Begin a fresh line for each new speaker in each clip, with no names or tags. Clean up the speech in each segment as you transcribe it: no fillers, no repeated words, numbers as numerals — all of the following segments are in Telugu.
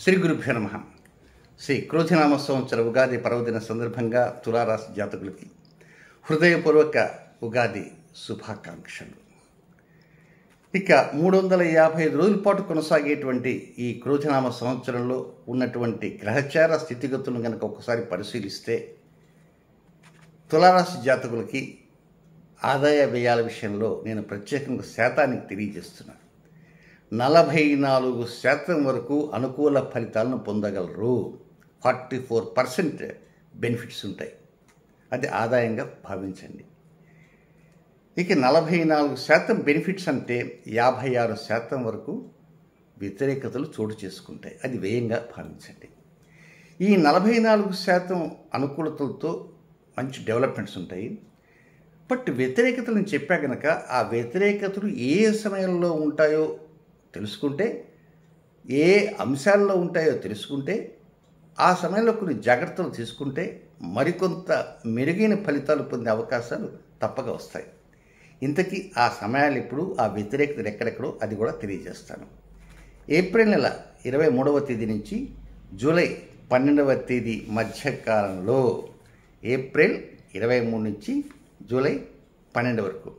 శ్రీ గురుభ్యో నమః. శ్రీ క్రోధినామ సంవత్సర ఉగాది పర్వదిన సందర్భంగా తులారాశి జాతకులకి హృదయపూర్వక ఉగాది శుభాకాంక్షలు. ఇక 355 రోజుల పాటు కొనసాగేటువంటి ఈ క్రోధినామ సంవత్సరంలో ఉన్నటువంటి గ్రహచార స్థితిగతులను కనుక ఒకసారి పరిశీలిస్తే తులారాశి జాతకులకి ఆదాయ వ్యయాల విషయంలో నేను ప్రత్యేకంగా శాతానికి తెలియజేస్తున్నాను. 44% వరకు అనుకూల ఫలితాలను పొందగలరు. 44% బెనిఫిట్స్ ఉంటాయి. అది ఆదాయంగా భావించండి. ఇక 44% బెనిఫిట్స్ అంటే 56% వరకు వ్యతిరేకతలు చోటు చేసుకుంటాయి. అది వ్యయంగా భావించండి. ఈ 44% అనుకూలతలతో మంచి డెవలప్మెంట్స్ ఉంటాయి. బట్ వ్యతిరేకతలను చెప్పా కనుక ఆ వ్యతిరేకతలు ఏ సమయంలో ఉంటాయో తెలుసుకుంటే, ఏ అంశాల్లో ఉంటాయో తెలుసుకుంటే, ఆ సమయంలో కొన్ని జాగ్రత్తలు తీసుకుంటే మరికొంత మెరుగైన ఫలితాలు పొందే అవకాశాలు తప్పక వస్తాయి. ఇంతకీ ఆ సమయాలు ఎప్పుడు, ఆ వ్యతిరేకతలు ఎక్కడెక్కడో అది కూడా తెలియజేస్తాను. ఏప్రిల్ నెల 23వ తేదీ నుంచి జూలై 12వ తేదీ మధ్యకాలంలో, ఏప్రిల్ 23 నుంచి జూలై 12 వరకు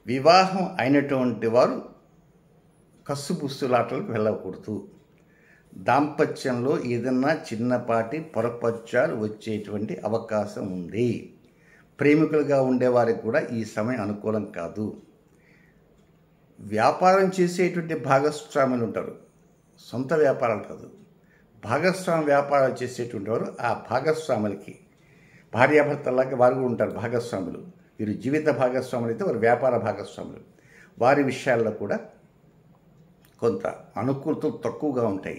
వివాహం అయినటువంటి వారు కస్సుబుస్సులాటలకు వెళ్ళకూడదు. దాంపత్యంలో ఏదన్నా చిన్నపాటి పొరపచ్చాలు వచ్చేటువంటి అవకాశం ఉంది. ప్రేమికులుగా ఉండేవారికి కూడా ఈ సమయం అనుకూలం కాదు. వ్యాపారం చేసేటువంటి భాగస్వాములు ఉంటారు, సొంత వ్యాపారాలు కాదు, భాగస్వామి వ్యాపారాలు చేసేటువంటి వారు ఆ భాగస్వాములకి భార్యాభర్తలాగా వారు కూడా ఉంటారు భాగస్వాములు. వీరు జీవిత భాగస్వాములు అయితే వారు వ్యాపార భాగస్వాములు. వారి విషయాల్లో కూడా కొంత అనుకూలతలు తక్కువగా ఉంటాయి.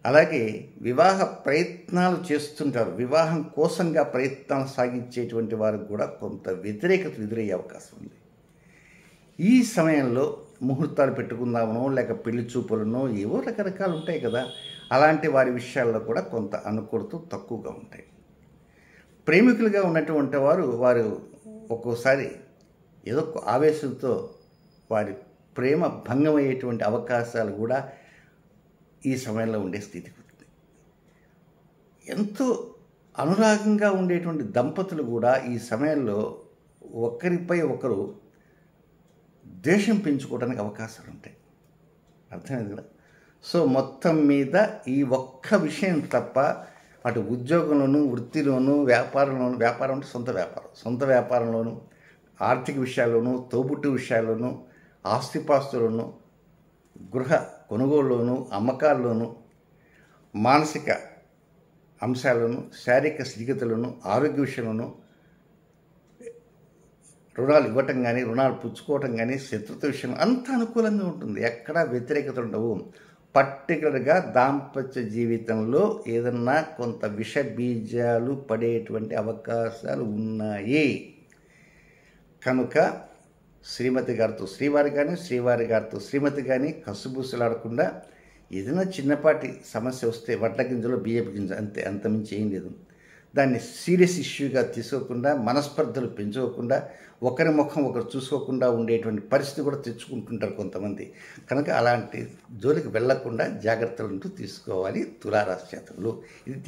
అలాగే వివాహ ప్రయత్నాలు చేస్తుంటారు, వివాహం కోసంగా ప్రయత్నాలు సాగించేటువంటి వారికి కూడా కొంత వ్యతిరేకత ఎదురయ్యే అవకాశం ఉంది. ఈ సమయంలో ముహూర్తాలు పెట్టుకుందామనో లేక పెళ్లి చూపులనో ఏవో రకరకాలు ఉంటాయి కదా, అలాంటి వారి విషయాల్లో కూడా కొంత అనుకూలత తక్కువగా ఉంటాయి. ప్రేమికులుగా ఉన్నటువంటి వారు ఒక్కోసారి ఏదో ఆవేశంతో వారి ప్రేమ భంగం అయ్యేటువంటి అవకాశాలు కూడా ఈ సమయంలో ఉండే స్థితికి ఉంటుంది. ఎంతో అనురాగంగా ఉండేటువంటి దంపతులు కూడా ఈ సమయంలో ఒకరిపై ఒకరు ద్వేషం పెంచుకోవడానికి అవకాశాలు ఉంటాయి. అర్థమైంది కదా. సో మొత్తం మీద ఈ ఒక్క విషయం తప్ప అటు ఉద్యోగంలోనూ, వృత్తిలోనూ, వ్యాపారం అంటే సొంత వ్యాపారంలోనూ, ఆర్థిక విషయాల్లోనూ, తోబుట్టు విషయాల్లోనూ, ఆస్తిపాస్తులను, గృహ కొనుగోలులోను, అమ్మకాల్లోనూ, మానసిక అంశాలను, శారీరక స్థితిగతులను, ఆరోగ్య విషయంలోనూ, రుణాలు ఇవ్వటం కానీ రుణాలు పుచ్చుకోవటం కానీ, శత్రుత్వ విషయం అంతా అనుకూలంగా ఉంటుంది. ఎక్కడా వ్యతిరేకత ఉండవు. పర్టికులర్గా దాంపత్య జీవితంలో ఏదన్నా కొంత విష బీజాలు పడేటువంటి అవకాశాలు ఉన్నాయి. కనుక శ్రీమతి గారితో శ్రీవారి కానీ, శ్రీవారి గారితో శ్రీమతి కానీ కసుబూసలాడకుండా ఏదైనా చిన్నపాటి సమస్య వస్తే వడ్ల గింజలో బియ్యపు గింజ అంతే, అంతమించి ఏం లేదు. దాన్ని సీరియస్ ఇష్యూగా తీసుకోకుండా, మనస్పర్ధలు పెంచుకోకుండా, ఒకరి ముఖం ఒకరు చూసుకోకుండా ఉండేటువంటి పరిస్థితి కూడా తెచ్చుకుంటుంటారు కొంతమంది. కనుక అలాంటి జోలికి వెళ్లకుండా జాగ్రత్తలు తీసుకోవాలి తులారాశి జాతకులు. ఇది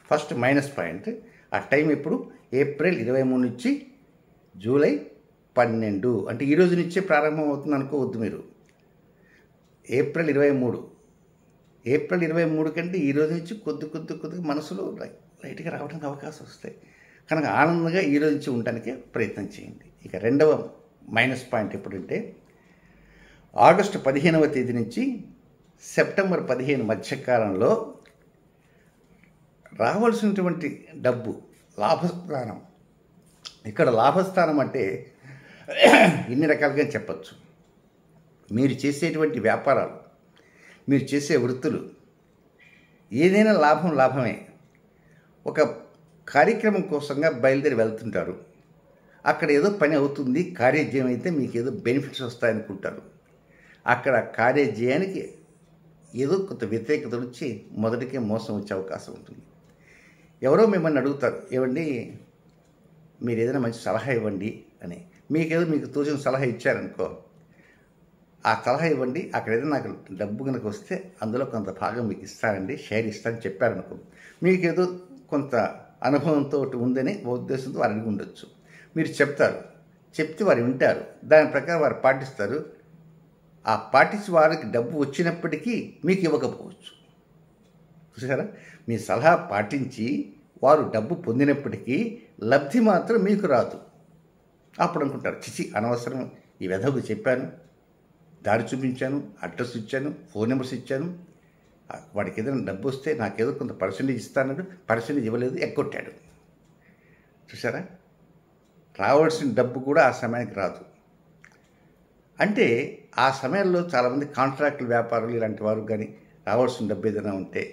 ఫస్ట్ మైనస్ పాయింట్. ఆ టైం ఇప్పుడు ఏప్రిల్ 23 నుంచి జూలై 12, అంటే ఈ రోజు నుంచే ప్రారంభం అవుతుంది అనుకోవద్దు మీరు. ఏప్రిల్ 23 కంటే ఈ రోజు నుంచి కొద్దిగా మనసులో లైట్గా రావడానికి అవకాశం వస్తాయి. కనుక ఆనందంగా ఈ రోజు నుంచి ఉండడానికి ప్రయత్నం చేయండి. ఇక రెండవ మైనస్ పాయింట్ ఎప్పుడంటే ఆగస్టు 15వ తేదీ నుంచి సెప్టెంబర్ 15 మధ్యకాలంలో రావాల్సినటువంటి డబ్బు లాభస్థానం. ఇక్కడ లాభస్థానం అంటే ఎన్ని రకాలుగా చెప్పచ్చు. మీరు చేసేటువంటి వ్యాపారాలు, మీరు చేసే వృత్తులు, ఏదైనా లాభమే. ఒక కార్యక్రమం కోసంగా బయలుదేరి వెళ్తుంటారు, అక్కడ ఏదో పని అవుతుంది, కార్యజయం అయితే మీకు ఏదో బెనిఫిట్స్ వస్తాయనుకుంటారు. అక్కడ కార్యజయానికి ఏదో కొంత వ్యతిరేకత వచ్చి మొదటికే మోసం వచ్చే అవకాశం ఉంటుంది. ఎవరో మిమ్మల్ని అడుగుతారు, ఏమండి మీరు ఏదైనా మంచి సలహా ఇవ్వండి అని. మీకు తోచిన సలహా ఇచ్చారనుకో, ఆ సలహా ఇవ్వండి, అక్కడ ఏదైనా నాకు డబ్బు కనుక వస్తే అందులో కొంత భాగం మీకు ఇస్తానండి, షేర్ ఇస్తానని చెప్పారనుకో, మీకేదో కొంత అనుభవంతో ఉందని ఉద్దేశంతో వారు అడిగి ఉండొచ్చు. మీరు చెప్తారు, చెప్తే వారు వింటారు, దాని ప్రకారం వారు పాటిస్తారు. ఆ పాటించి వారికి డబ్బు వచ్చినప్పటికీ మీకు ఇవ్వకపోవచ్చు. చూసారా, మీ సలహా పాటించి వారు డబ్బు పొందినప్పటికీ లబ్ధి మాత్రం మీకు రాదు. అప్పుడు అనుకుంటారు, చిచి అనవసరం, ఈ వెధవకు చెప్పాను, దారి చూపించాను, అడ్రస్ ఇచ్చాను, ఫోన్ నెంబర్స్ ఇచ్చాను, వాడికి ఏదైనా డబ్బు వస్తే నాకేదో కొంత పర్సెంటేజ్ ఇస్తానన్నాడు, పర్సెంటేజ్ ఇవ్వలేదు, ఎగ్గొట్టాడు. చూసారా, రావాల్సిన డబ్బు కూడా ఆ సమయానికి రాదు. అంటే ఆ సమయంలో చాలామంది కాంట్రాక్టుల వ్యాపారులు ఇలాంటి వారు కానీ రావాల్సిన డబ్బు ఏదైనా ఉంటే,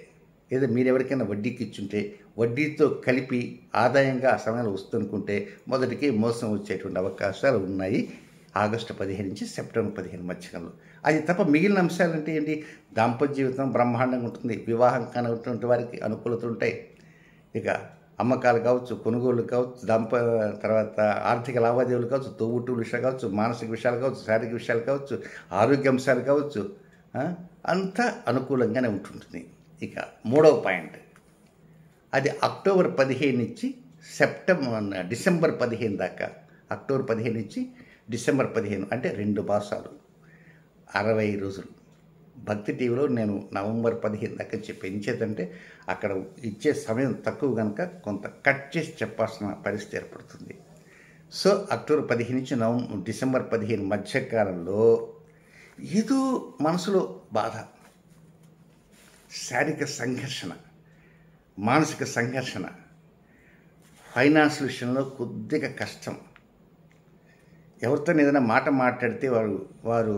లేదా మీరు ఎవరికైనా వడ్డీకి ఇచ్చుంటే వడ్డీతో కలిపి ఆదాయంగా ఆ సమయంలో వస్తుందనుకుంటే మొదటికి మోసం వచ్చేటువంటి అవకాశాలు ఉన్నాయి ఆగస్టు 15 నుంచి సెప్టెంబర్ 15 మధ్యకాలంలో. అది తప్ప మిగిలిన అంశాలు అంటే ఏంటి, దాంపత్య జీవితం బ్రహ్మాండంగా ఉంటుంది, వివాహం కానటువంటి వారికి అనుకూలతలు ఉంటాయి. ఇక అమ్మకాలు కావచ్చు, కొనుగోలు కావచ్చు, తర్వాత ఆర్థిక లావాదేవీలు కావచ్చు, తోబుట్టువుల విషయాలు కావచ్చు, మానసిక విషయాలు కావచ్చు, శారీరక విషయాలు కావచ్చు, ఆరోగ్య అంశాలు కావచ్చు, అంతా అనుకూలంగానే ఉంటుంటుంది. ఇక మూడవ పాయింట్, అది అక్టోబర్ 15 నుంచి డిసెంబర్ 15 దాకా. అక్టోబర్ 15 నుంచి డిసెంబర్ 15 అంటే 2 మాసాలు, 60 రోజులు. భక్తి టీవీలో నేను నవంబర్ 15 దాకా చెప్పాను. ఎంచేతంటే అక్కడ ఇచ్చే సమయం తక్కువ కనుక కొంత కట్ చేసి చెప్పాల్సిన పరిస్థితి ఏర్పడుతుంది. సో అక్టోబర్ 15 నుంచి డిసెంబర్ 15 మధ్యకాలంలో ఏదో మనసులో బాధ, శారీరక సంఘర్షణ, మానసిక సంఘర్షణ, ఫైనాన్స్ విషయంలో కొద్దిగా కష్టం, ఎవరితో ఏదైనా మాట మాట్లాడితే వారు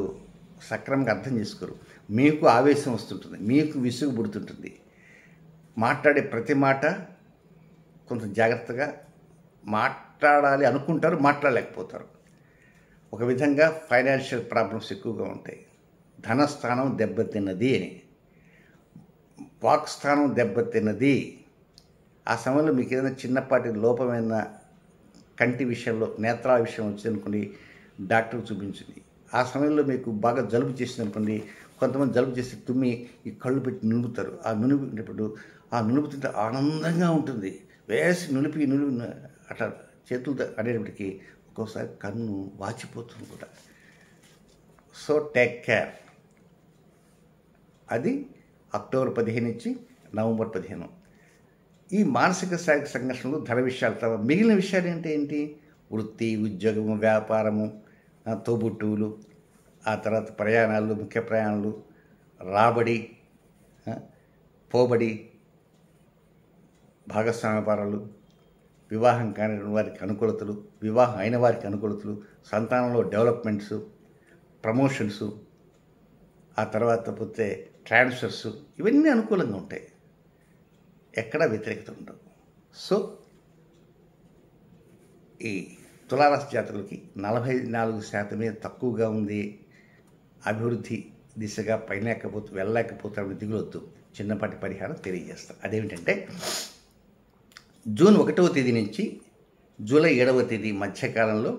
సక్రమంగా అర్థం చేసుకోరు, మీకు ఆవేశం వస్తుంటుంది, మీకు విసుగు పుడుతుంటుంది, మాట్లాడే ప్రతి మాట కొంత జాగ్రత్తగా మాట్లాడాలి అనుకుంటారు, మాట్లాడలేకపోతారు. ఒక విధంగా ఫైనాన్షియల్ ప్రాబ్లమ్స్ ఎక్కువగా ఉంటాయి. ధనస్థానం దెబ్బతిన్నది అని, వాక్స్థానం దెబ్బతిన్నది. ఆ సమయంలో మీకు ఏదైనా చిన్నపాటి లోపమైన కంటి విషయంలో, నేత్రాల విషయం వచ్చిందనుకోండి, డాక్టర్కి చూపించింది. ఆ సమయంలో మీకు బాగా జలుబు చేసిందనుకోండి, కొంతమంది జలుబు చేసి తుమ్మి ఈ కళ్ళు పెట్టి నులుపుతారు. ఆ నులిపినప్పుడు ఆ నులుపుతుంటే ఆనందంగా ఉంటుంది, వేసి నులిపి అట్లా చేతులతో అనేటప్పటికీ ఒక్కోసారి కన్ను వాచిపోతుంది కూడా. So take care. అది అక్టోబర్ 15 నుంచి నవంబర్ 15. ఈ మానసిక శారీరక సంఘర్షణలు, ధన విషయాలు తర్వాత మిగిలిన విషయాలు ఏంటి, వృత్తి, ఉద్యోగము, వ్యాపారము, తోబుట్టువులు, ఆ తర్వాత ప్రయాణాలు, ముఖ్య ప్రయాణాలు, రాబడి, పోబడి, భాగస్వామ్య వ్యాపారాలు, వివాహం కాని వారికి అనుకూలతలు, వివాహం అయిన వారికి అనుకూలతలు, సంతానంలో డెవలప్మెంట్స్, ప్రమోషన్స్, ఆ తర్వాత పోతే ట్రాన్స్ఫర్స్, ఇవన్నీ అనుకూలంగా ఉంటాయి, ఎక్కడా వ్యతిరేకత ఉండవు. సో ఈ తులారాశి జాతకులకి 44% తక్కువగా ఉంది, అభివృద్ధి దిశగా వెళ్ళలేకపోతారని దిగులొద్దు. చిన్నపాటి పరిహారం తెలియజేస్తాం. అదేమిటంటే జూన్ 1వ తేదీ నుంచి జూలై 7వ తేదీ మధ్యకాలంలో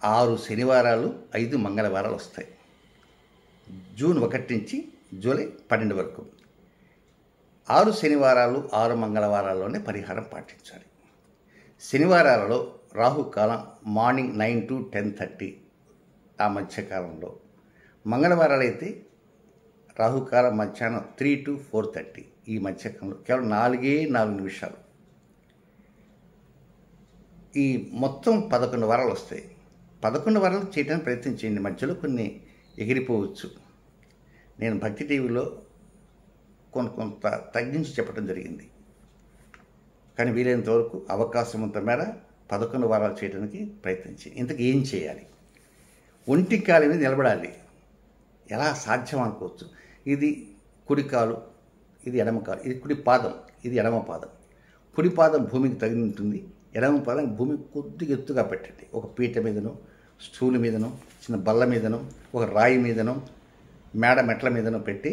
6 శనివారాలు, 5 మంగళవారాలు వస్తాయి. జూన్ 1 నుంచి జూలై 12 వరకు 6 శనివారాలు, 6 మంగళవారాల్లోనే పరిహారం పాటించాలి. శనివారాలలో రాహుకాలం మార్నింగ్ 9 to 10:30 ఆ మధ్యకాలంలో, మంగళవారాలు అయితే రాహుకాలం మధ్యాహ్నం 3 to 4:30 ఈ మధ్యకాలంలో, కేవలం 4 నిమిషాలు. ఈ మొత్తం 11 వారాలు వస్తాయి. 11 వారాలు చేయడానికి ప్రయత్నం చేయండి, మధ్యలో కొన్ని ఎగిరిపోవచ్చు. నేను భక్తి టీవీలో కొంత తగ్గించి చెప్పడం జరిగింది, కానీ వీలైనంత వరకు అవకాశం మేర 11 వారాలు చేయడానికి ప్రయత్నించి. ఇంతకు ఏం చేయాలి? ఒంటి కాలు మీద నిలబడాలి. ఎలా సాధ్యం అనుకోవచ్చు. ఇది కుడి కాలు, ఇది ఎడమ కాలు, ఇది కుడి పాదం, ఇది ఎడమ పాదం. కుడి పాదం భూమికి తగిలి ఉంటుంది, ఎడమ పాదం భూమి కొద్దిగా ఎత్తుగా పెట్టండి. ఒక పీట మీదనో, స్టూల్ మీదనో, చిన్న బల్ల మీదనో, ఒక రాయి మీదనో, మెట్ల మీదనో పెట్టి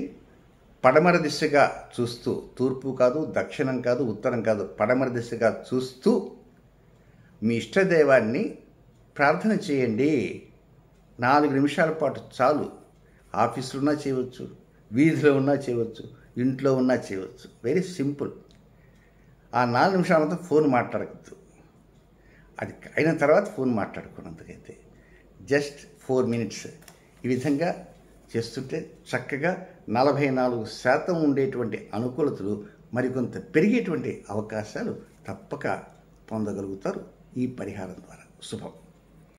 పడమర దిశగా చూస్తూ, తూర్పు కాదు, దక్షిణం కాదు, ఉత్తరం కాదు, పడమర దిశగా చూస్తూ మీ ఇష్టదైవాన్ని ప్రార్థన చేయండి. 4 నిమిషాల పాటు చాలు. ఆఫీస్లో ఉన్నా చేయవచ్చు, వీధిలో ఉన్నా చేయవచ్చు, ఇంట్లో ఉన్నా చేయవచ్చు. Very simple. ఆ 4 నిమిషాలంతా ఫోన్ మాట్లాడకూడదు. అది అయిన తర్వాత ఫోన్ మాట్లాడుకున్నందుకైతే జస్ట్ 4 మినిట్స్ ఈ విధంగా చేస్తుంటే చక్కగా 44% ఉండేటువంటి అనుకూలతలు మరికొంత పెరిగేటువంటి అవకాశాలు తప్పక పొందగలుగుతారు ఈ పరిహారం ద్వారా. శుభం.